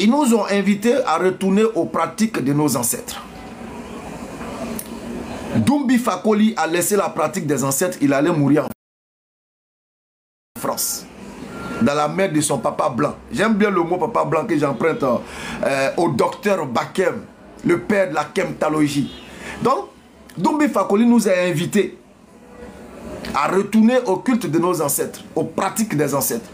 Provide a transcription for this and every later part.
Ils nous ont invités à retourner aux pratiques de nos ancêtres. Doumbi Fakoli a laissé la pratique des ancêtres, il allait mourir en France. Dans la mère de son papa blanc. J'aime bien le mot papa blanc que j'emprunte au docteur Bakem, le père de la chemtalogie. Donc, Doumbi Fakoli nous a invités à retourner au culte de nos ancêtres, aux pratiques des ancêtres.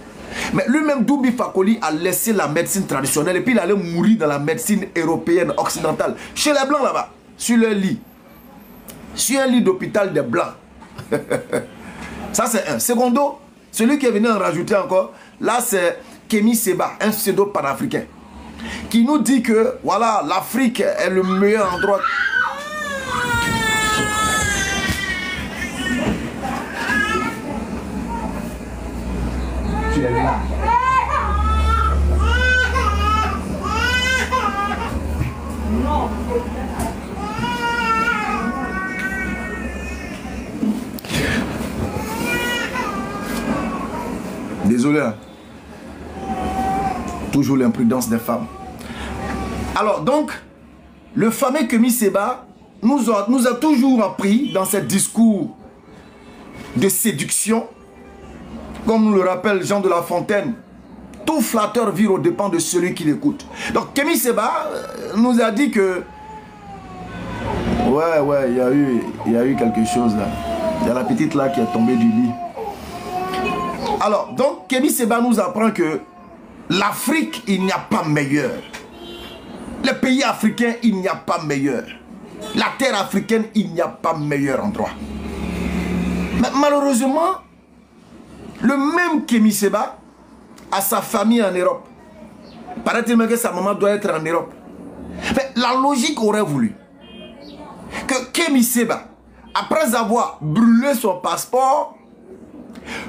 Mais lui-même, Doumbi Fakoli a laissé la médecine traditionnelle et puis il allait mourir dans la médecine européenne, occidentale. Chez les blancs là-bas, sur leur lit. Sur un lit d'hôpital des blancs. Ça c'est un. Secondo, celui qui est venu en rajouter encore, là c'est Kémy Séba, un pseudo panafricain, qui nous dit que voilà, l'Afrique est le meilleur endroit. Tu es là. Non. Désolé. Hein. Toujours l'imprudence des femmes. Alors donc, le fameux Kémy Séba nous a toujours appris dans ses discours de séduction, comme nous le rappelle Jean de La Fontaine, tout flatteur vire aux dépens de celui qui l'écoute. Donc Kémy Séba nous a dit que ouais, il y a eu quelque chose là. Il y a la petite là qui est tombée du lit. Alors, donc, Kémy Séba nous apprend que l'Afrique, il n'y a pas meilleur. Les pays africains, il n'y a pas meilleur. La terre africaine, il n'y a pas meilleur endroit. Mais malheureusement, le même Kémy Séba a sa famille en Europe. Paraît-il que sa maman doit être en Europe. Mais la logique aurait voulu que Kémy Séba, après avoir brûlé son passeport,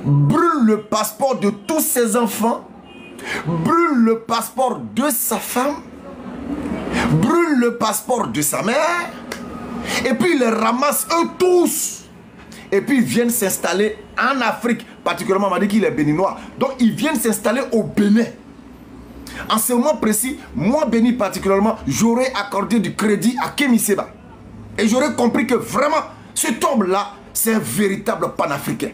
brûle le passeport de tous ses enfants, brûle le passeport de sa femme, brûle le passeport de sa mère, et puis ils les ramassent eux tous, et puis ils viennent s'installer en Afrique, particulièrement on m'a dit qu'il est béninois, donc ils viennent s'installer au Bénin. En ce moment précis, moi Béni particulièrement, j'aurais accordé du crédit à Kémy Séba, et j'aurais compris que vraiment, cet homme-là, c'est un véritable panafricain.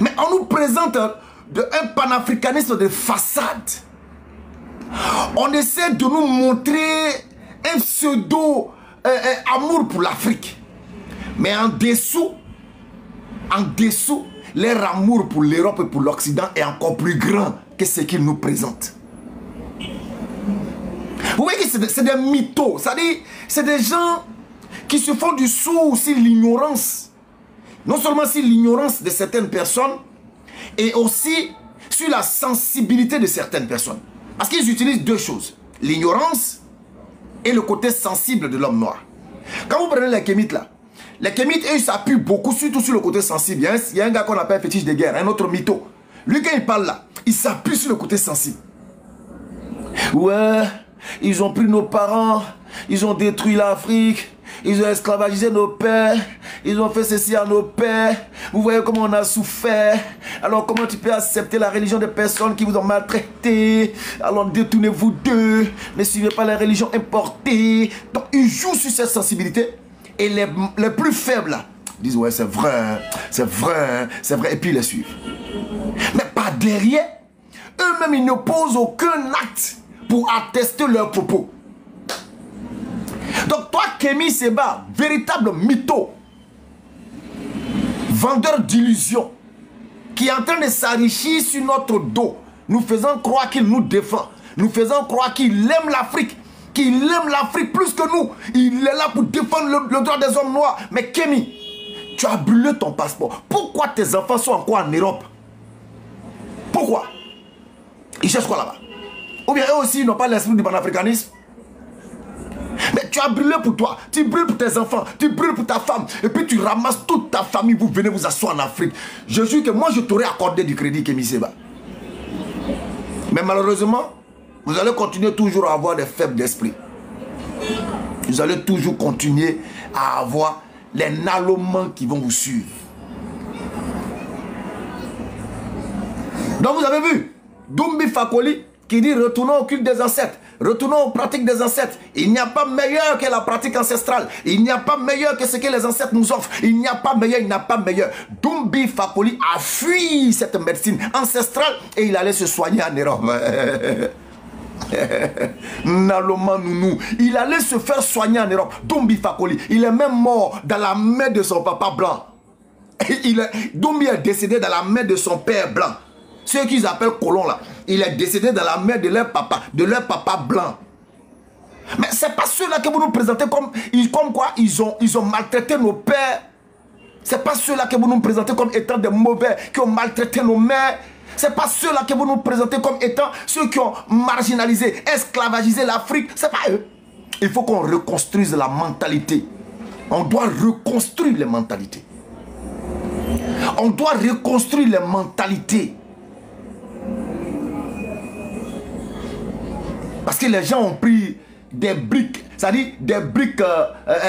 Mais on nous présente un panafricanisme de façade. On essaie de nous montrer un pseudo amour pour l'Afrique. Mais en dessous, leur amour pour l'Europe et pour l'Occident est encore plus grand que ce qu'ils nous présentent. Vous voyez que c'est des mythos. C'est-à-dire, c'est des gens qui se font du sourd sur l'ignorance. Non seulement sur l'ignorance de certaines personnes, et aussi sur la sensibilité de certaines personnes. Parce qu'ils utilisent deux choses. L'ignorance et le côté sensible de l'homme noir. Quand vous prenez les Kémites là, les Kémites, eux, ils s'appuient beaucoup, surtout sur le côté sensible. Il y a un gars qu'on appelle fétiche de guerre, un autre mytho. Lui, quand il parle là, il s'appuie sur le côté sensible. Ouais, ils ont pris nos parents, ils ont détruit l'Afrique. Ils ont esclavagisé nos pères. Ils ont fait ceci à nos pères. Vous voyez comment on a souffert. Alors comment tu peux accepter la religion des personnes qui vous ont maltraité? Alors détournez-vous d'eux. Ne suivez pas la religion importée. Donc ils jouent sur cette sensibilité. Et les plus faibles là, disent ouais c'est vrai, c'est vrai, c'est vrai. Et puis ils les suivent. Mais par derrière, eux-mêmes ils ne posent aucun acte pour attester leurs propos. Donc toi Kémy Séba, véritable mytho, vendeur d'illusions, qui est en train de s'enrichir sur notre dos, nous faisant croire qu'il nous défend, nous faisant croire qu'il aime l'Afrique, plus que nous. Il est là pour défendre le droit des hommes noirs. Mais Kémy, tu as brûlé ton passeport. Pourquoi tes enfants sont encore en Europe? Pourquoi? Ils cherchent quoi là-bas? Ou bien eux aussi, ils n'ont pas l'esprit du panafricanisme? Mais tu as brûlé pour toi, tu brûles pour tes enfants, tu brûles pour ta femme, et puis tu ramasses toute ta famille, vous venez vous asseoir en Afrique. Je jure que moi je t'aurais accordé du crédit, Kémy Séba. Mais malheureusement, vous allez continuer toujours à avoir des faibles d'esprit. Vous allez toujours continuer à avoir les nalomans qui vont vous suivre. Donc vous avez vu, Doumbi Fakoli qui dit retournons au culte des ancêtres, retournons aux pratiques des ancêtres. Il n'y a pas meilleur que la pratique ancestrale. Il n'y a pas meilleur que ce que les ancêtres nous offrent. Il n'y a pas meilleur, il n'y a pas meilleur. Dumbi Fakoli a fui cette médecine ancestrale et il allait se soigner en Europe. Naloma Nounou, il allait se faire soigner en Europe. Dumbi Fakoli, il est même mort dans la main de son papa blanc. Dumbi est décédé dans la main de son père blanc. Ceux qu'ils appellent colons là, il est décédé dans la main de leur papa blanc. Mais c'est pas ceux-là que vous nous présentez comme quoi ils ont maltraité nos pères. C'est pas ceux-là que vous nous présentez comme étant des mauvais, qui ont maltraité nos mères. C'est pas ceux-là que vous nous présentez comme étant ceux qui ont marginalisé, esclavagisé l'Afrique. C'est pas eux. Il faut qu'on reconstruise la mentalité. On doit reconstruire les mentalités. On doit reconstruire les mentalités. Parce que les gens ont pris des briques, c'est-à-dire des briques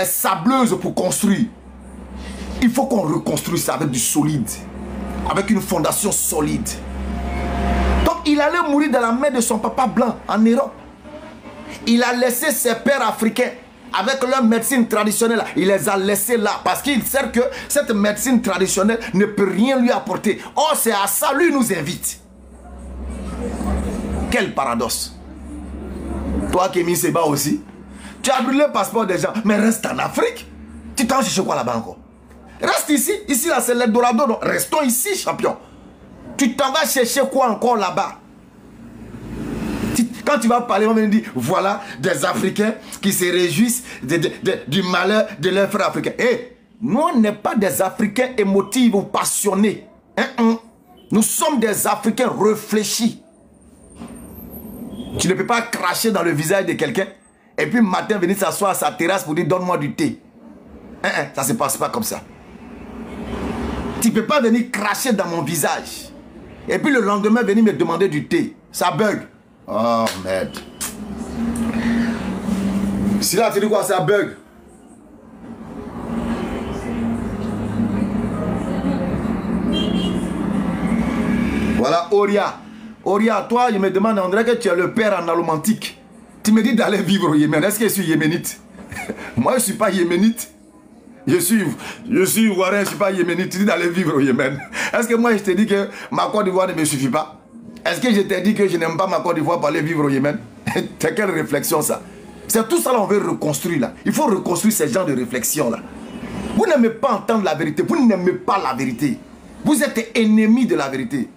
sableuses pour construire. Il faut qu'on reconstruise ça avec du solide, avec une fondation solide. Donc il allait mourir dans la main de son papa blanc en Europe. Il a laissé ses pères africains avec leur médecine traditionnelle. Il les a laissés là parce qu'il sait que cette médecine traditionnelle ne peut rien lui apporter. Or c'est à ça lui nous invite. Quel paradoxe. Toi qui es mis Seba aussi, tu as brûlé le passeport des gens, mais reste en Afrique. Tu t'en cherches quoi là-bas encore? Reste ici. Ici là c'est l'Eldorado. Restons ici, champion. Tu t'en vas chercher quoi encore là-bas? Quand tu vas parler, on va me dire, voilà des Africains qui se réjouissent du malheur de leurs frères africains. Hey, nous on n'est pas des Africains émotifs ou passionnés. Nous sommes des Africains réfléchis. Tu ne peux pas cracher dans le visage de quelqu'un et puis le matin venir s'asseoir à sa terrasse pour dire donne-moi du thé. Ça ne se passe pas comme ça. Tu ne peux pas venir cracher dans mon visage et puis le lendemain venir me demander du thé. Ça bug. Oh merde. Si là tu dis quoi, ça bug. Voilà Oria. Oria, toi, je me demande, on dirait que tu es le père en allomantique. Tu me dis d'aller vivre au Yémen. Est-ce que je suis yéménite? Moi, je ne suis pas yéménite. Je suis ivoirien, je ne suis pas yéménite. Tu dis d'aller vivre au Yémen. Est-ce que moi, je t'ai dit que ma Côte d'Ivoire ne me suffit pas? Est-ce que je t'ai dit que je n'aime pas ma Côte d'Ivoire pour aller vivre au Yémen? C'est quelle réflexion ça? C'est tout ça qu'on veut reconstruire là. Il faut reconstruire ces genres de réflexion là. Vous n'aimez pas entendre la vérité. Vous n'aimez pas la vérité. Vous êtes ennemis de la vérité.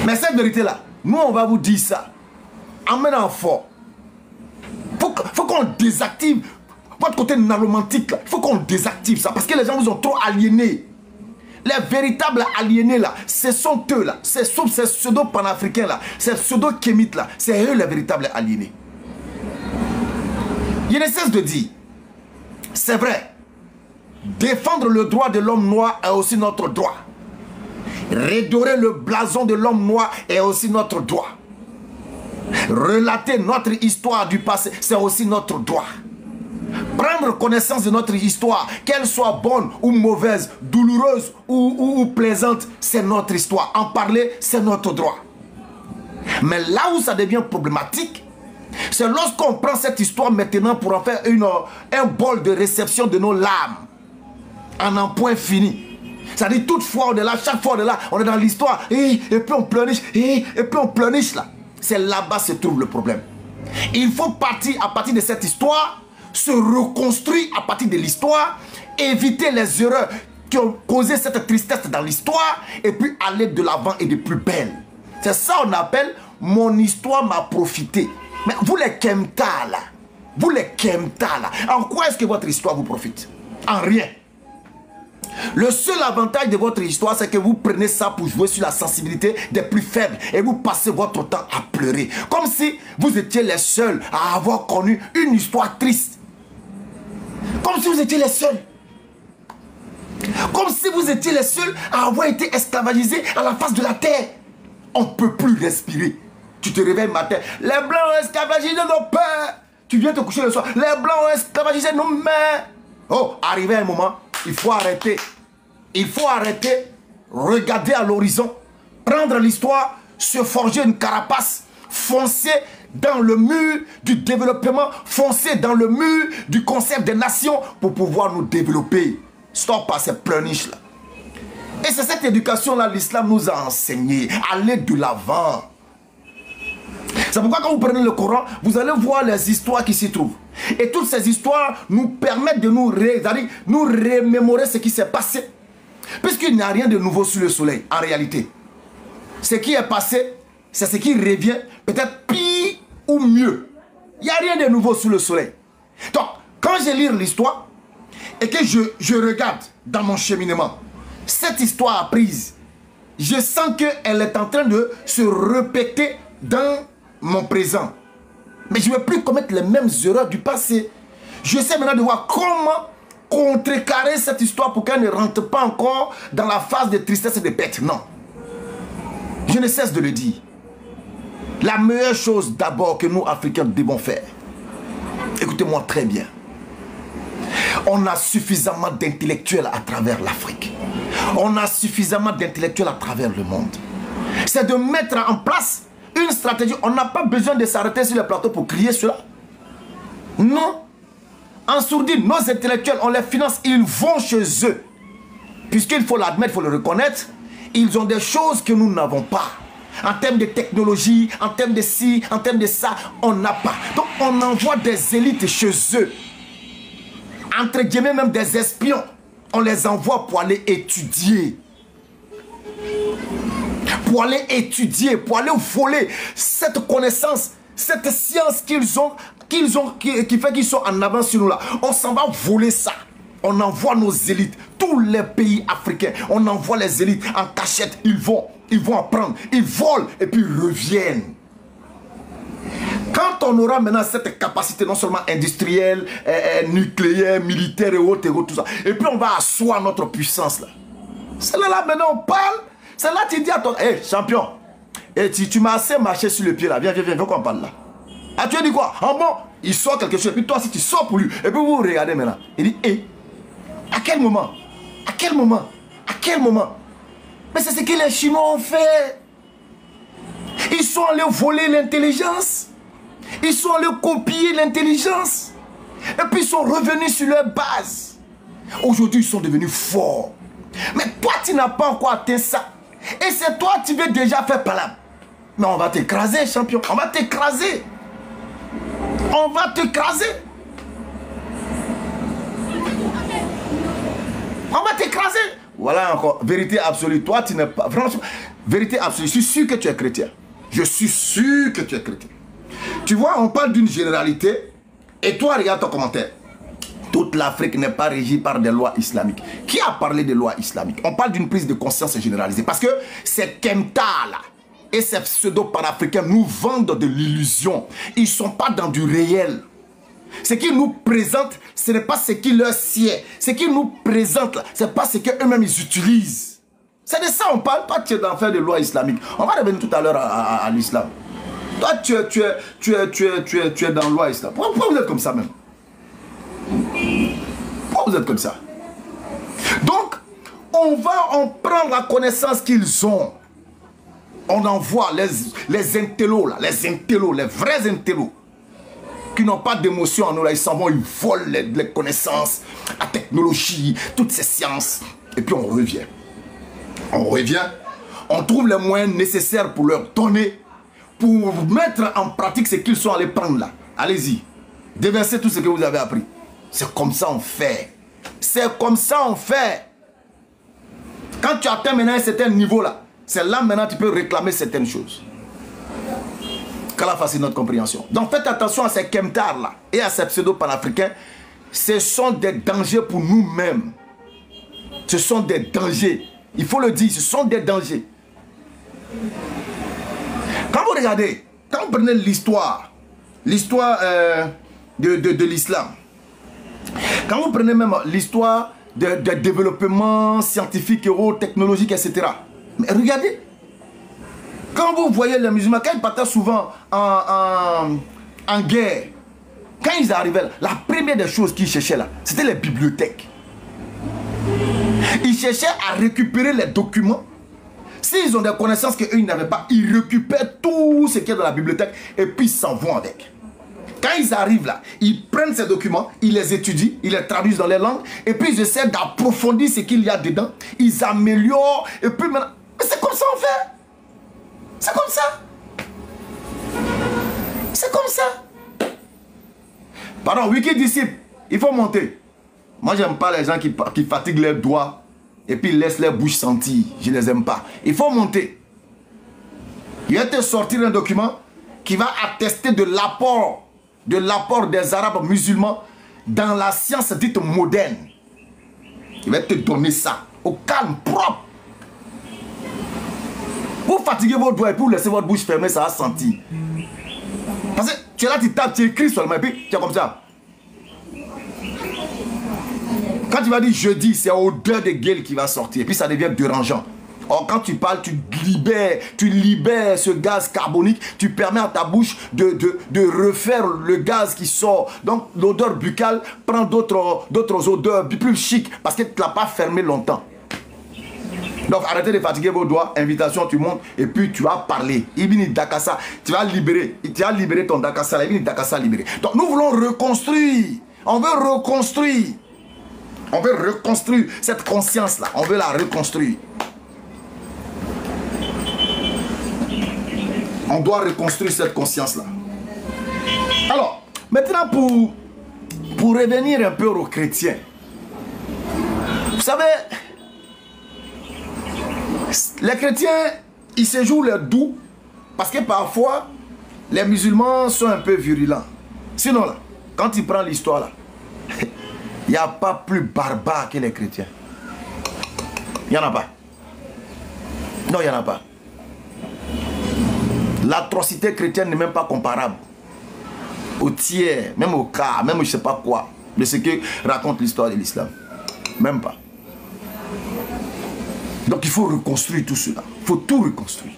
Mais cette vérité-là, nous, on va vous dire ça. En fort. Faut qu'on désactive votre côté nalomantique. Il faut qu'on désactive ça. Parce que les gens vous ont trop aliénés. Les véritables aliénés, là, ce sont eux, là. Ces pseudo-panafricains, là. Ces pseudo-kémites, là. C'est eux, les véritables aliénés. Il ne cesse de dire, c'est vrai, défendre le droit de l'homme noir est aussi notre droit. Redorer le blason de l'homme noir est aussi notre droit. Relater notre histoire du passé, c'est aussi notre droit. Prendre connaissance de notre histoire, qu'elle soit bonne ou mauvaise, douloureuse ou plaisante, c'est notre histoire. En parler, c'est notre droit. Mais là où ça devient problématique, c'est lorsqu'on prend cette histoire maintenant pour en faire un bol de réception de nos larmes. En un point fini. C'est-à-dire, toutefois, on est là, chaque fois on est là, on est dans l'histoire, et puis on pleurniche, et puis on pleurniche là. C'est là-bas se trouve le problème. Il faut partir à partir de cette histoire, se reconstruire à partir de l'histoire, éviter les erreurs qui ont causé cette tristesse dans l'histoire, et puis aller de l'avant et de plus belle. C'est ça qu'on appelle mon histoire m'a profité. Mais vous les Kemta là, vous les Kemta là, en quoi est-ce que votre histoire vous profite? En rien. Le seul avantage de votre histoire, c'est que vous prenez ça pour jouer sur la sensibilité des plus faibles et vous passez votre temps à pleurer. Comme si vous étiez les seuls à avoir connu une histoire triste. Comme si vous étiez les seuls. Comme si vous étiez les seuls à avoir été esclavagisés à la face de la terre. On ne peut plus respirer. Tu te réveilles le matin. Les Blancs ont esclavagisé nos pères. Tu viens te coucher le soir. Les Blancs ont esclavagisé nos mères. Oh, arrivé un moment, il faut arrêter. Il faut arrêter, regarder à l'horizon, prendre l'histoire, se forger une carapace, foncer dans le mur du développement, foncer dans le mur du concept des nations pour pouvoir nous développer. Stop à ces pleurniches-là. Et c'est cette éducation-là, l'islam nous a enseigné. Aller de l'avant. C'est pourquoi quand vous prenez le Coran, vous allez voir les histoires qui s'y trouvent. Et toutes ces histoires nous permettent de nous remémorer ce qui s'est passé. Puisqu'il n'y a rien de nouveau sous le soleil, en réalité. Ce qui est passé, c'est ce qui revient, peut-être pire ou mieux. Il n'y a rien de nouveau sous le soleil. Donc, quand je lis l'histoire, et que je regarde dans mon cheminement, cette histoire apprise, je sens qu'elle est en train de se répéter dans mon présent. Mais je ne veux plus commettre les mêmes erreurs du passé. Je sais maintenant de voir comment contrecarrer cette histoire pour qu'elle ne rentre pas encore dans la phase de tristesse et de perte. Non. Je ne cesse de le dire. La meilleure chose d'abord que nous, Africains, devons faire, écoutez-moi très bien, on a suffisamment d'intellectuels à travers l'Afrique. On a suffisamment d'intellectuels à travers le monde. C'est de mettre en place une stratégie. On n'a pas besoin de s'arrêter sur le plateau pour crier cela. Non. En sourdine, nos intellectuels, on les finance, ils vont chez eux. Puisqu'il faut l'admettre, il faut le reconnaître, ils ont des choses que nous n'avons pas. En termes de technologie, en termes de ci, en termes de ça, on n'a pas. Donc on envoie des élites chez eux. Entre guillemets, même des espions. On les envoie pour aller étudier. Pour aller étudier, pour aller voler cette connaissance, cette science qu'ils ont, qui fait qu'ils sont en avance sur nous là. On s'en va voler ça. On envoie nos élites, tous les pays africains, on envoie les élites en cachette, ils vont apprendre, ils volent et puis ils reviennent. Quand on aura maintenant cette capacité non seulement industrielle, nucléaire, militaire et autres, tout ça, et puis on va asseoir notre puissance là. C'est là maintenant on parle, c'est là tu dis à ton, hey, champion, hey, tu m'as assez marché sur le pied là, viens qu'on parle là. Ah, tu as dit quoi? Ah bon, il sort quelque chose, et puis toi si tu sors pour lui, et puis vous regardez maintenant, il dit, hé, à quel moment? À quel moment? À quel moment? Mais c'est ce que les Chinois ont fait. Ils sont allés voler l'intelligence. Ils sont allés copier l'intelligence. Et puis ils sont revenus sur leur base. Aujourd'hui, ils sont devenus forts. Mais toi, tu n'as pas encore atteint ça. Et c'est toi, tu veux déjà faire palabre. Mais on va t'écraser, champion. On va t'écraser. On va t'écraser. On va t'écraser. Voilà encore. Vérité absolue. Toi, tu n'es pas... Franchement, vérité absolue. Je suis sûr que tu es chrétien. Je suis sûr que tu es chrétien. Tu vois, on parle d'une généralité. Et toi, regarde ton commentaire. Toute l'Afrique n'est pas régie par des lois islamiques. Qui a parlé des lois islamiques? On parle d'une prise de conscience généralisée. Parce que ces Kemta là et ces pseudo-panafricains nous vendent de l'illusion. Ils ne sont pas dans du réel. Ce qu'ils nous présentent, ce n'est pas ce qui leur sied. Ce qu'ils nous présentent, ce n'est pas ce qu'eux-mêmes ils utilisent. C'est de ça on parle. Toi, tu es dans faire des lois islamiques. On va revenir tout à l'heure à l'islam. Toi, tu es dans la loi islamique. Pourquoi vous êtes comme ça même? Pourquoi vous êtes comme ça? Donc, on prend la connaissance qu'ils ont. On envoie les intellos, là, les vrais intellos, qui n'ont pas d'émotion en nous, là, ils s'en vont, ils volent les connaissances, la technologie, toutes ces sciences. Et puis on revient. On revient, on trouve les moyens nécessaires pour leur donner, pour mettre en pratique ce qu'ils sont allés prendre là. Allez-y, déversez tout ce que vous avez appris. C'est comme ça on fait. C'est comme ça on fait. Quand tu atteins maintenant un certain niveau là, c'est là maintenant tu peux réclamer certaines choses. Qu'Allah facilite notre compréhension. Donc faites attention à ces Kemtars là et à ces pseudo-panafricains. Ce sont des dangers pour nous-mêmes. Ce sont des dangers. Il faut le dire, ce sont des dangers. Quand vous regardez, quand vous prenez l'histoire de l'islam, quand vous prenez même l'histoire de développement scientifique, technologique, etc. Mais regardez, quand vous voyez les musulmans, quand ils partaient souvent en guerre, quand ils arrivaient, la première des choses qu'ils cherchaient là, c'était les bibliothèques. Ils cherchaient à récupérer les documents. S'ils ont des connaissances qu'eux, ils n'avaient pas, ils récupèrent tout ce qui est dans la bibliothèque et puis ils s'en vont avec. Quand ils arrivent là, ils prennent ces documents, ils les étudient, ils les traduisent dans les langues et puis ils essaient d'approfondir ce qu'il y a dedans. Ils améliorent et puis maintenant... Mais c'est comme ça on fait. C'est comme ça. C'est comme ça. Pardon, wiki disciple, il faut monter. Moi, j'aime pas les gens qui fatiguent leurs doigts et puis laissent leur bouche sentir. Je les aime pas. Il faut monter. Il va te sortir un document qui va attester de l'apport des Arabes musulmans dans la science dite moderne. Il va te donner ça au calme, propre. Vous fatiguez vos doigts et puis vous laissez votre bouche fermée, ça va sentir. Parce que tu es là, tu tapes, tu écris seulement et puis tu es comme ça. Quand tu vas dire jeudi, c'est odeur de gueule qui va sortir et puis ça devient dérangeant. Or, quand tu parles, tu libères ce gaz carbonique, tu permets à ta bouche de refaire le gaz qui sort. Donc, l'odeur buccale prend d'autres odeurs plus chic parce que tu ne l'as pas fermé longtemps. Donc, arrêtez de fatiguer vos doigts. Invitation, tu montes et puis tu vas parler. Ibn Dakassa, tu vas libérer ton Dakassa. Ibn Dakassa libéré. Donc, nous voulons reconstruire. On veut reconstruire. On veut reconstruire cette conscience-là. On veut la reconstruire. On doit reconstruire cette conscience-là. Alors, maintenant pour revenir un peu aux chrétiens. Vous savez, les chrétiens, ils se jouent les doux parce que parfois, les musulmans sont un peu virulents. Sinon, là, quand tu prends l'histoire, là, il n'y a pas plus barbare que les chrétiens. Il n'y en a pas. Non, il n'y en a pas. L'atrocité chrétienne n'est même pas comparable au tiers, même au quart, même je ne sais pas quoi, de ce que raconte l'histoire de l'islam. Même pas. Donc il faut reconstruire tout cela. Il faut tout reconstruire.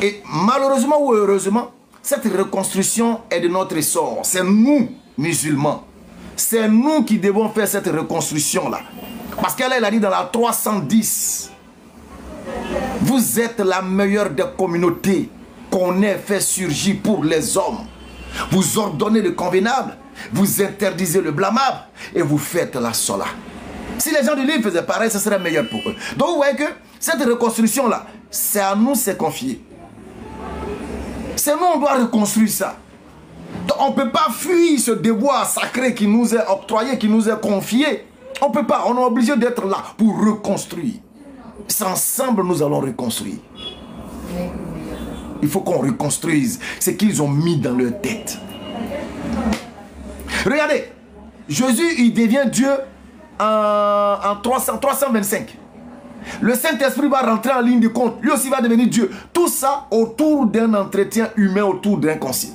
Et malheureusement ou heureusement, cette reconstruction est de notre essor. C'est nous, musulmans. C'est nous qui devons faire cette reconstruction-là. Parce qu'elle a dit dans la 310, vous êtes la meilleure des communautés qu'on ait fait surgir pour les hommes. Vous ordonnez le convenable, vous interdisez le blâmable et vous faites la sola. Si les gens du livre faisaient pareil, ce serait meilleur pour eux. Donc vous voyez que cette reconstruction-là, c'est à nous, c'est confié. C'est nous, on doit reconstruire ça. Donc, on ne peut pas fuir ce devoir sacré qui nous est octroyé, qui nous est confié. On ne peut pas, on est obligé d'être là pour reconstruire. Ensemble, nous allons reconstruire. Il faut qu'on reconstruise ce qu'ils ont mis dans leur tête. Regardez, Jésus, il devient Dieu en 325. Le Saint-Esprit va rentrer en ligne de compte. Lui aussi va devenir Dieu. Tout ça autour d'un entretien humain, autour d'un concile.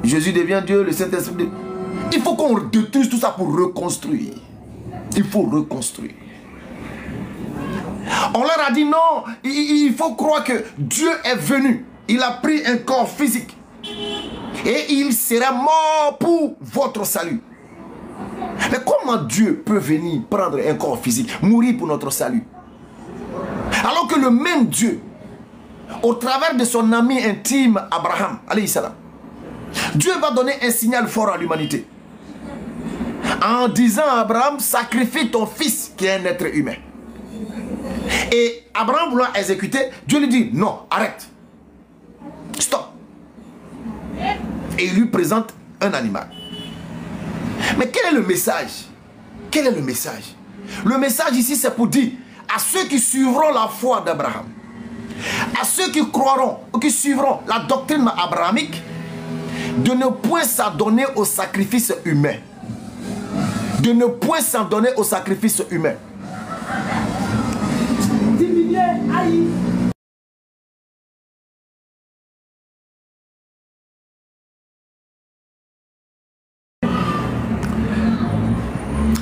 Jésus devient Dieu, le Saint-Esprit. Il faut qu'on détruise tout ça pour reconstruire. Il faut reconstruire. On leur a dit non, il faut croire que Dieu est venu. Il a pris un corps physique. Et il sera mort pour votre salut. Mais comment Dieu peut venir prendre un corps physique, mourir pour notre salut? Alors que le même Dieu, au travers de son ami intime Abraham, alayhi salam, Dieu va donner un signal fort à l'humanité. En disant à Abraham, sacrifie ton fils qui est un être humain. Et Abraham voulant exécuter, Dieu lui dit, non, arrête. Stop. Et il lui présente un animal. Mais quel est le message? Quel est le message? Le message ici, c'est pour dire à ceux qui suivront la foi d'Abraham, à ceux qui croiront ou qui suivront la doctrine abrahamique, de ne point s'adonner au sacrifice humain. De ne point s'adonner au sacrifice humain.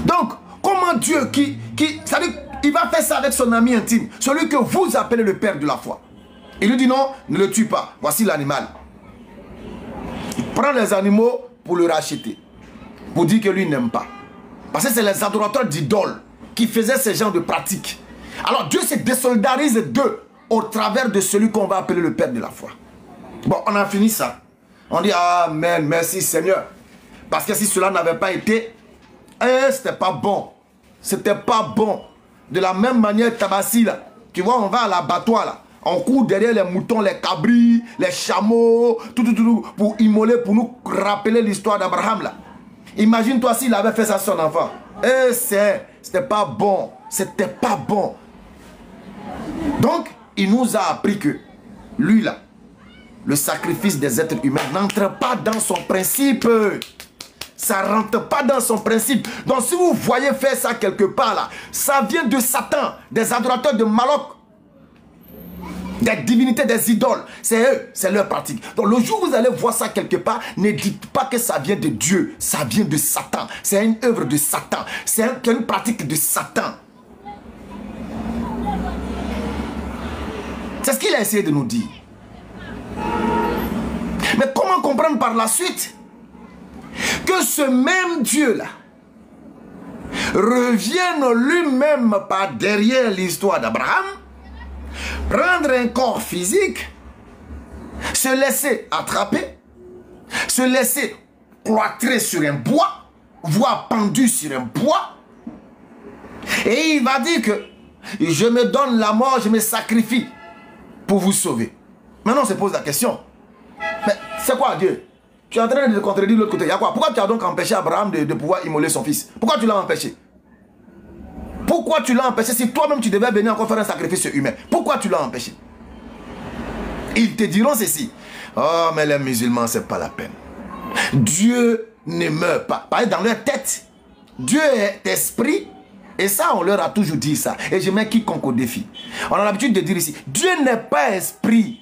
Donc, comment Dieu c'est-à-dire, il va faire ça avec son ami intime, celui que vous appelez le père de la foi. Il lui dit non, ne le tue pas. Voici l'animal. Il prend les animaux pour le racheter. Pour dire que lui n'aime pas. Parce que c'est les adorateurs d'idoles qui faisaient ce genre de pratiques. Alors Dieu se désolidarise d'eux au travers de celui qu'on va appeler le Père de la foi. Bon, on a fini ça. On dit, amen, merci Seigneur. Parce que si cela n'avait pas été, c'était pas bon. C'était pas bon. De la même manière, Tabassi, là, tu vois, on va à l'abattoir, là. On court derrière les moutons, les cabris, les chameaux, tout, pour immoler, pour nous rappeler l'histoire d'Abraham, là. Imagine-toi s'il avait fait ça à son enfant. C'était pas bon. C'était pas bon. Donc, il nous a appris que, lui, là, le sacrifice des êtres humains n'entre pas dans son principe. Ça ne rentre pas dans son principe. Donc si vous voyez faire ça quelque part là, ça vient de Satan, des adorateurs de Moloch, des divinités, des idoles. C'est eux, c'est leur pratique. Donc le jour où vous allez voir ça quelque part, ne dites pas que ça vient de Dieu. Ça vient de Satan. C'est une œuvre de Satan. C'est une pratique de Satan. C'est ce qu'il a essayé de nous dire. Mais comment comprendre par la suite que ce même Dieu-là revienne lui-même par derrière l'histoire d'Abraham, prendre un corps physique, se laisser attraper, se laisser cloîtrer sur un bois, voire pendu sur un bois, et il va dire que je me donne la mort, je me sacrifie pour vous sauver. Maintenant on se pose la question, mais c'est quoi Dieu? Tu es en train de contredire de l'autre côté. Il y a quoi? Pourquoi tu as donc empêché Abraham de pouvoir immoler son fils? Pourquoi tu l'as empêché? Pourquoi tu l'as empêché si toi-même tu devais venir encore faire un sacrifice humain? Pourquoi tu l'as empêché? Ils te diront ceci. Oh, mais les musulmans, c'est pas la peine. Dieu ne meurt pas. Parce que dans leur tête, Dieu est esprit. Et ça, on leur a toujours dit ça. Et je mets quiconque au défi. On a l'habitude de dire ici, Dieu n'est pas esprit.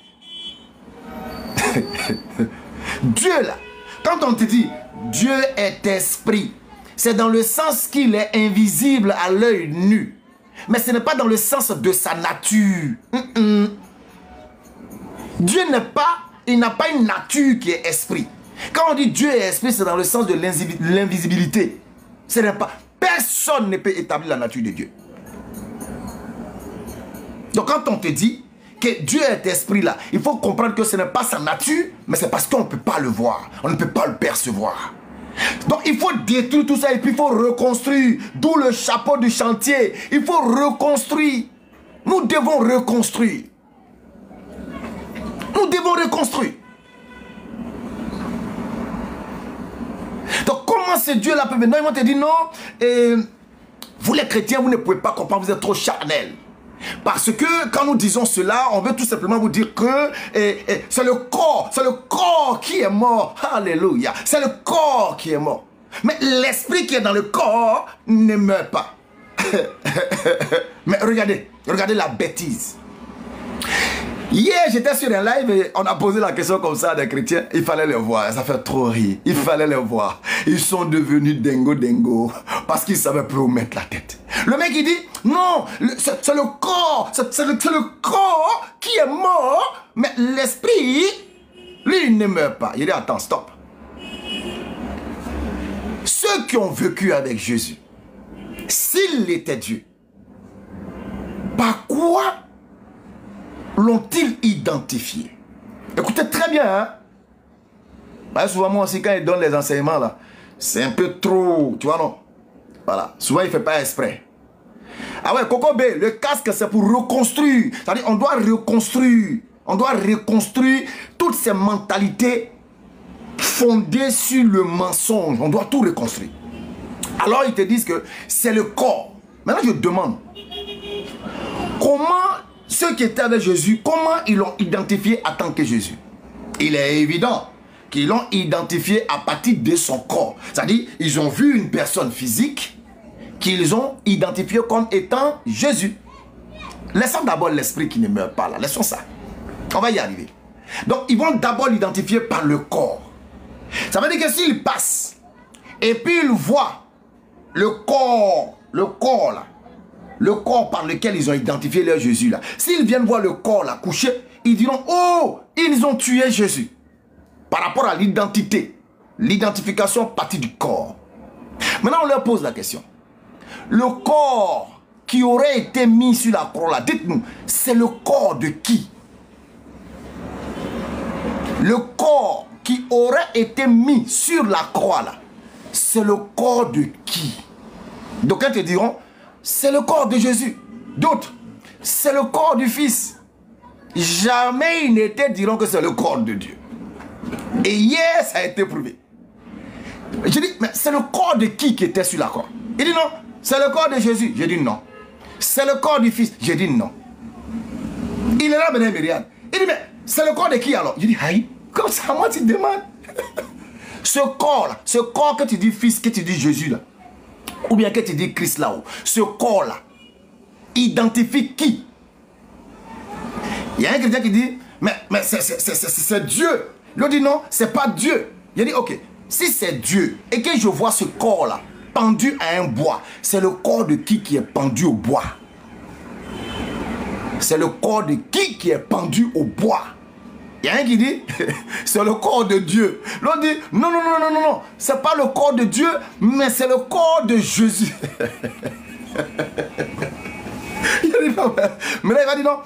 Dieu là, quand on te dit Dieu est esprit, c'est dans le sens qu'il est invisible à l'œil nu. Mais ce n'est pas dans le sens de sa nature. Dieu n'est pas, il n'a pas une nature qui est esprit. Quand on dit Dieu est esprit, c'est dans le sens de l'invisibilité. Ce n'est pas, personne ne peut établir la nature de Dieu. Donc quand on te dit que Dieu est esprit là, il faut comprendre que ce n'est pas sa nature, mais c'est parce qu'on ne peut pas le voir, on ne peut pas le percevoir. Donc il faut détruire tout ça et puis il faut reconstruire, d'où le chapeau du chantier. Il faut reconstruire. Nous devons reconstruire. Nous devons reconstruire. Donc comment ce Dieu là peut venir? Ils vont te dire non, vous les chrétiens vous ne pouvez pas comprendre, vous êtes trop charnels. Parce que quand nous disons cela, on veut tout simplement vous dire que c'est le corps qui est mort. Alléluia. C'est le corps qui est mort. Mais l'esprit qui est dans le corps ne meurt pas. Mais regardez la bêtise. Hier, j'étais sur un live et on a posé la question comme ça à des chrétiens. Il fallait les voir, ça fait trop rire. Il fallait les voir. Ils sont devenus dingo parce qu'ils ne savaient plus où mettre la tête. Le mec il dit, non, c'est le corps, c'est le corps qui est mort, mais l'esprit, lui, il ne meurt pas. Il dit, attends, stop. Ceux qui ont vécu avec Jésus, s'il était Dieu, par quoi l'ont-ils identifié? Écoutez très bien, hein? Bah, souvent moi aussi quand il donne les enseignements là, c'est un peu trop, tu vois non? Voilà, souvent il ne fait pas exprès. Ah ouais, Coco B, le casque c'est pour reconstruire. C'est-à-dire on doit reconstruire. On doit reconstruire toutes ces mentalités fondées sur le mensonge. On doit tout reconstruire. Alors ils te disent que c'est le corps. Maintenant je demande, comment ceux qui étaient avec Jésus, comment ils l'ont identifié en tant que Jésus? Il est évident qu'ils l'ont identifié à partir de son corps. C'est-à-dire, ils ont vu une personne physique qu'ils ont identifié comme étant Jésus. Laissons d'abord l'esprit qui ne meurt pas là. Laissons ça. On va y arriver. Donc, ils vont d'abord l'identifier par le corps. Ça veut dire que s'ils passent et puis ils voient le corps là, le corps par lequel ils ont identifié leur Jésus là. S'ils viennent voir le corps là couché, ils diront, oh, ils ont tué Jésus. Par rapport à l'identité. L'identification partie du corps. Maintenant, on leur pose la question. Le corps qui aurait été mis sur la croix là, dites-nous, c'est le corps de qui? Le corps qui aurait été mis sur la croix là, c'est le corps de qui? D'aucuns te diront, c'est le corps de Jésus. D'autres, c'est le corps du Fils. Jamais ils n'étaient diront que c'est le corps de Dieu. Et hier, ça a été prouvé. Je dis, mais c'est le corps de qui était sur la croix? Il dit non, c'est le corps de Jésus. Je dis non. C'est le corps du Fils. Je dis non. Il est là, maintenant, Myriam. Il dit, mais c'est le corps de qui alors? Je dis, aïe, comme ça, moi tu demandes. Ce corps-là, ce corps que tu dis Fils, que tu dis Jésus là, ou bien que tu dis Christ là-haut, ce corps-là, identifie qui? Il y a un chrétien qui dit, mais c'est Dieu. L'autre dit non, c'est pas Dieu. Il dit, ok, si c'est Dieu et que je vois ce corps-là pendu à un bois, c'est le corps de qui est pendu au bois? C'est le corps de qui est pendu au bois? Il y a un qui dit, c'est le corps de Dieu. L'autre dit, non, non, non, non, non, non, c'est pas le corps de Dieu, mais c'est le corps de Jésus. Il dit non, mais là il va dire non,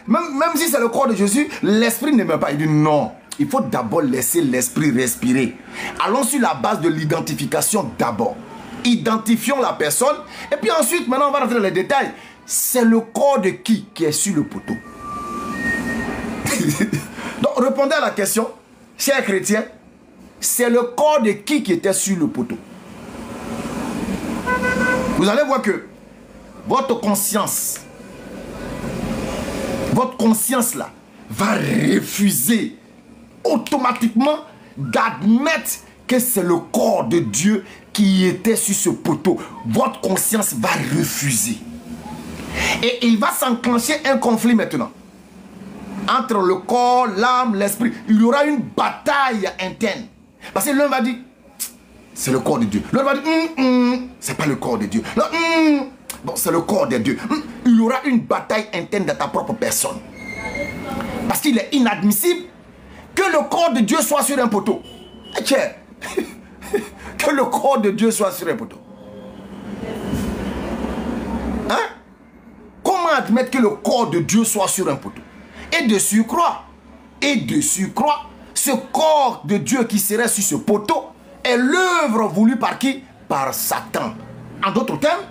même si c'est le corps de Jésus, l'esprit ne meurt pas. Il dit non, il faut d'abord laisser l'esprit respirer. Allons sur la base de l'identification d'abord. Identifions la personne, et puis ensuite, maintenant on va rentrer dans les détails. C'est le corps de qui est sur le poteau? Donc répondez à la question, chers chrétiens, c'est le corps de qui était sur le poteau? Vous allez voir que votre conscience là, va refuser automatiquement d'admettre que c'est le corps de Dieu qui était sur ce poteau. Votre conscience va refuser. Et il va s'enclencher un conflit maintenant. Entre le corps, l'âme, l'esprit. Il y aura une bataille interne. Parce que l'un va dire, c'est le corps de Dieu. L'autre va dire, c'est pas le corps de Dieu. Bon, c'est le corps de Dieu. Il y aura une bataille interne de ta propre personne. Parce qu'il est inadmissible que le corps de Dieu soit sur un poteau. Que le corps de Dieu soit sur un poteau. Hein? Comment admettre que le corps de Dieu soit sur un poteau? Et de surcroît, ce corps de Dieu qui serait sur ce poteau est l'œuvre voulue par qui? Par Satan. En d'autres termes,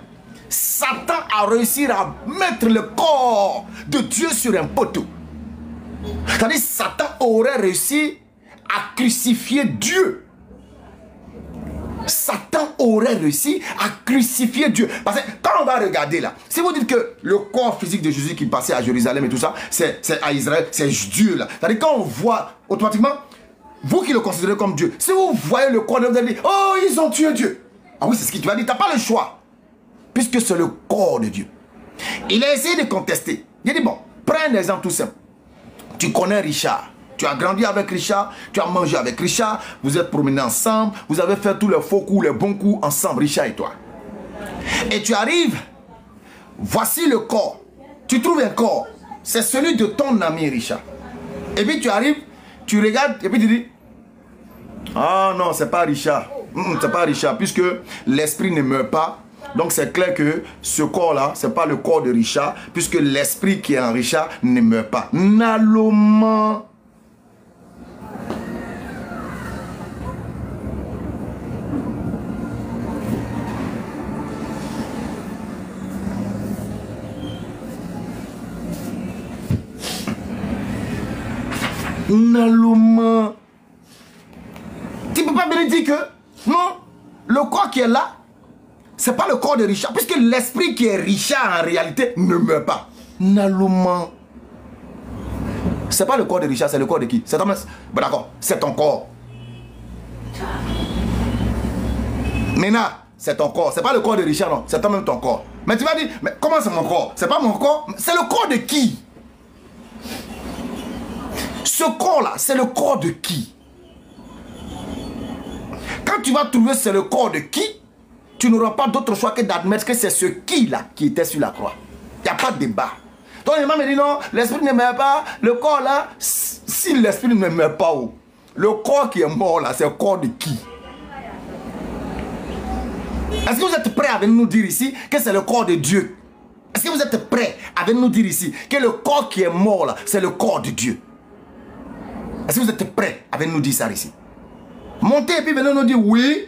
Satan a réussi à mettre le corps de Dieu sur un poteau. C'est-à-dire que Satan aurait réussi à crucifier Dieu. Satan aurait réussi à crucifier Dieu. Parce que quand on va regarder là, si vous dites que le corps physique de Jésus qui passait à Jérusalem et tout ça, c'est à Israël, c'est Dieu là. C'est-à-dire quand on voit automatiquement, vous qui le considérez comme Dieu, si vous voyez le corps de Dieu, vous allez dire, oh ils ont tué Dieu. Ah oui, c'est ce que tu vas dire, tu n'as pas le choix. Puisque c'est le corps de Dieu. Il a essayé de contester. Il a dit, bon, prends un exemple tout simple. Tu connais Richard. Tu as grandi avec Richard, tu as mangé avec Richard, vous êtes promenés ensemble, vous avez fait tous les faux coups, les bons coups ensemble, Richard et toi. Et tu arrives, voici le corps. Tu trouves un corps, c'est celui de ton ami Richard. Et puis tu arrives, tu regardes, et puis tu dis, ah non, c'est pas Richard. C'est pas Richard, puisque l'esprit ne meurt pas. Donc c'est clair que ce corps-là, c'est pas le corps de Richard, puisque l'esprit qui est en Richard ne meurt pas. Naloma. Naloma. Tu ne peux pas me dire que non, le corps qui est là, c'est pas le corps de Richard, puisque l'esprit qui est Richard en réalité ne meurt pas. Naloma. C'est pas le corps de Richard, c'est le corps de qui? C'est ton... Bon d'accord, c'est ton corps. Maintenant, c'est ton corps. C'est pas le corps de Richard, non. C'est toi-même ton corps. Mais tu vas dire, mais comment c'est mon corps? C'est pas mon corps, c'est le corps de qui? Ce corps-là, c'est le corps de qui? Quand tu vas trouver c'est le corps de qui, tu n'auras pas d'autre choix que d'admettre que c'est ce qui-là qui était sur la croix. Il n'y a pas de débat. Ton imam me dit non, l'esprit ne meurt pas, le corps là, si l'esprit ne meurt pas, où? Le corps qui est mort là, c'est le corps de qui? Est-ce que vous êtes prêts à venir nous dire ici que c'est le corps de Dieu Est-ce que vous êtes prêts à venir nous dire ici que le corps qui est mort là, c'est le corps de Dieu? Est-ce que vous êtes prêts à venir nous dire ça ici? Montez et puis venez nous dire oui,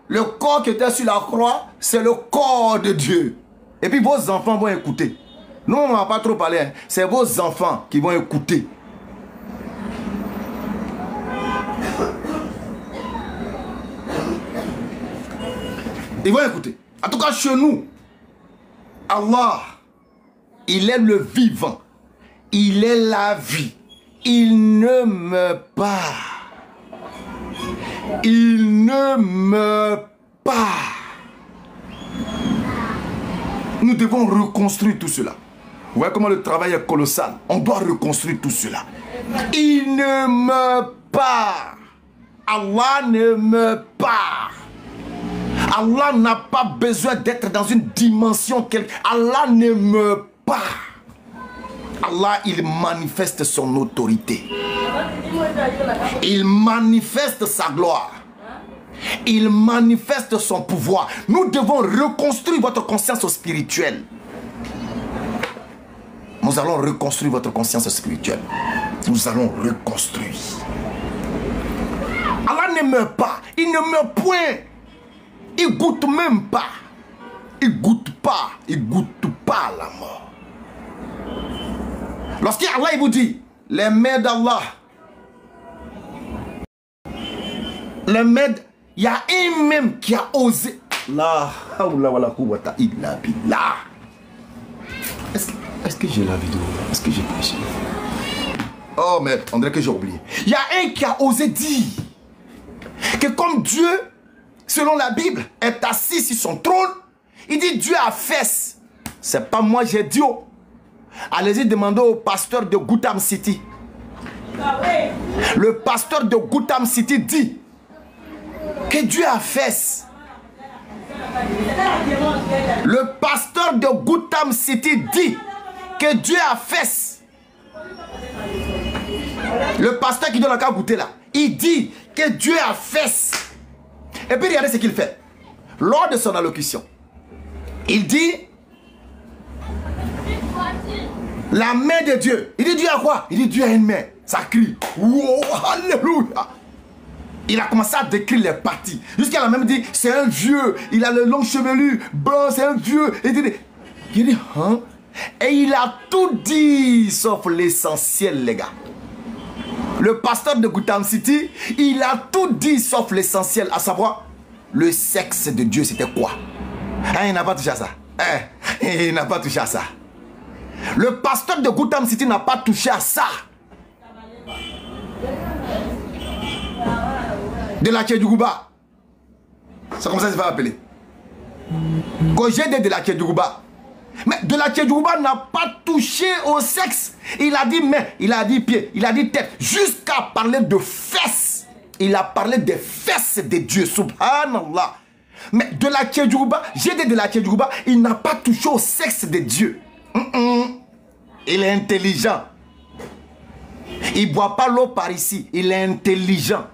le corps qui était sur la croix, c'est le corps de Dieu. Et puis vos enfants vont écouter. Nous, on ne va pas trop parler, hein. C'est vos enfants qui vont écouter. Ils vont écouter. En tout cas, chez nous, Allah, il est le vivant. Il est la vie. Il ne meurt pas. Il ne meurt pas. Nous devons reconstruire tout cela. Vous voyez comment le travail est colossal. On doit reconstruire tout cela. Il ne meurt pas. Allah ne meurt pas. Allah n'a pas besoin d'être dans une dimension quelque. Allah ne meurt pas. Allah, il manifeste son autorité. Il manifeste sa gloire. Il manifeste son pouvoir. Nous devons reconstruire votre conscience spirituelle. Nous allons reconstruire votre conscience spirituelle. Nous allons reconstruire. Allah ne meurt pas. Il ne meurt point. Il goûte même pas. Il goûte pas. Il goûte pas la mort. Lorsqu'Allah il vous dit, les mains d'Allah, les mains, il y a un même qui a osé. La hawla wa la quwwata illa billah. Est-ce que j'ai la vidéo? Est-ce que j'ai prêché? Oh merde, on dirait que j'ai oublié. Il y a un qui a osé dire que comme Dieu, selon la Bible, est assis sur son trône, il dit Dieu a fesses. C'est pas moi, j'ai dit. Allez-y demander au pasteur de Gotham City. Le pasteur de Gotham City dit que Dieu a fesses. Le pasteur de Gotham City dit que Dieu a fesses. Le pasteur qui donne la carte goûter là, il dit que Dieu a fesses. Et puis regardez ce qu'il fait. Lors de son allocution, il dit la main de Dieu. Il dit Dieu a quoi? Il dit Dieu a une main. Ça crie. Wow, alléluia. Il a commencé à décrire les parties. Jusqu'à la même dit, c'est un vieux. Il a le long chevelu blanc, c'est un vieux. Il dit, hein? Et il a tout dit, sauf l'essentiel, les gars. Le pasteur de Gotham City, il a tout dit, sauf l'essentiel, à savoir, le sexe de Dieu, c'était quoi? Hein, il n'a pas touché à ça. Hein? Il n'a pas touché à ça. Le pasteur de Gotham City n'a pas touché à ça. De la Kédougouba. C'est comme ça que ça va appeler. Gojede de la Kédougouba. Mais de la Kédougouba n'a pas touché au sexe. Il a dit main, il a dit pied, il a dit tête. Jusqu'à parler de fesses. Il a parlé des fesses de Dieu. Subhanallah. Mais de la Kédougouba, Gédé de la Kédougouba, il n'a pas touché au sexe de Dieu. Il est intelligent. Il ne boit pas l'eau par ici. Il est intelligent.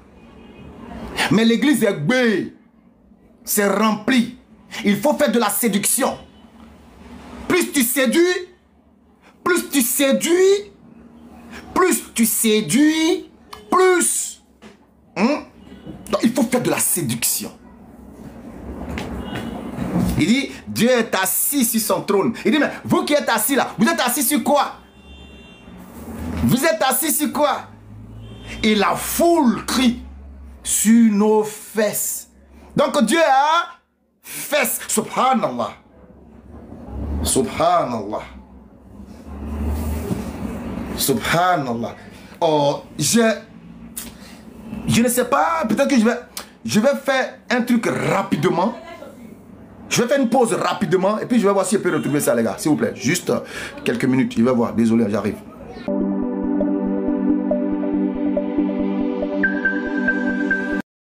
Mais l'église est belle. C'est rempli. Il faut faire de la séduction. Plus tu séduis, plus tu séduis, plus tu séduis, plus. Donc, il faut faire de la séduction. Il dit, Dieu est assis sur son trône. Il dit, mais vous qui êtes assis là, vous êtes assis sur quoi? Vous êtes assis sur quoi? Et la foule crie, sur nos fesses. Donc Dieu a fesses. Subhanallah. Subhanallah. Subhanallah. Oh, je ne sais pas, peut-être que je vais faire un truc rapidement. Je vais faire une pause rapidement et puis je vais voir si je peux retrouver ça, les gars. S'il vous plaît, juste quelques minutes. Je vais voir. Désolé, j'arrive.